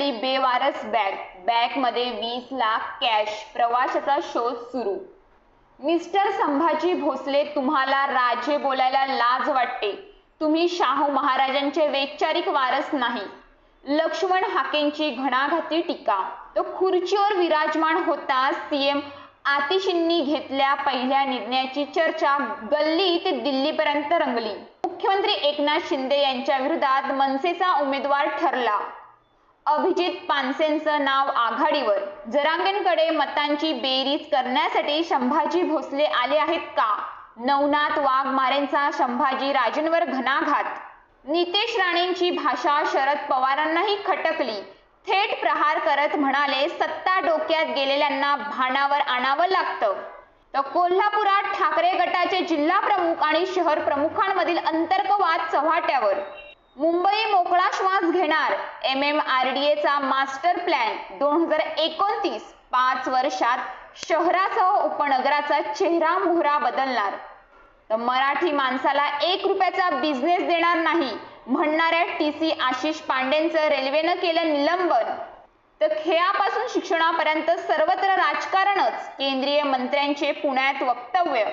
मिळाली बेवारस बॅगमध्ये 20 लाख कॅश, प्रवाशाचा शोध सुरू। मिस्टर संभाजी भोसले, तुम्हाला राजे बोलायला लाज वाटते। तुम्ही शाहू महाराजांचे वैचारिक वारस नाही। लक्ष्मण हाकेंची घणाघाती टीका। तो खुर्चीवर विराजमान होताच सीएम आतिशींनी घेतल्या पहिल्या निर्णयाची चर्चा गल्ली ते दिल्लीपर्यंत रंगली। मुख्यमंत्री एकनाथ शिंदे यांच्या विरोधात मनसेचा उमेदवार ठरला। अभिजित पानसेंचं नाव आघाडीवर। जरांगेंकडे मतांची बेरीज करण्यासाठी संभाजी भोसले आले आहेत का? नवनाथ वाघमारेंचा संभाजी राजेंवर घणाघात। नितेश राणेंची भाषा शरद पवारांनाही खटकली। थेट प्रहार करत म्हणाले, सत्ता डोक्यात गेलेल्यांना भानावर आणावं लागतं। तर कोल्हापुरात ठाकरे गटाचे जिल्हा प्रमुख आणि शहर प्रमुखांमधील अंतर्वाद चव्हाट्यावर। मुंबई मोकळा श्वास घेणार। MMRDAचा मास्टर प्लॅन 2029 5 वर्षात शहरासह उपनगराचा चेहरा मोहरा बदलणार। तर मराठी माणसाला 1 रुपयाचा बिझनेस देणार नाही म्हणणाऱ्या TC आशिष पांडेंचं रेल्वेनं केलं निलंबन। तर खेळापासून शिक्षणापर्यंत सर्वत्र राजकारणच। केंद्रीय मंत्र्यांचे पुण्यात वक्तव्य।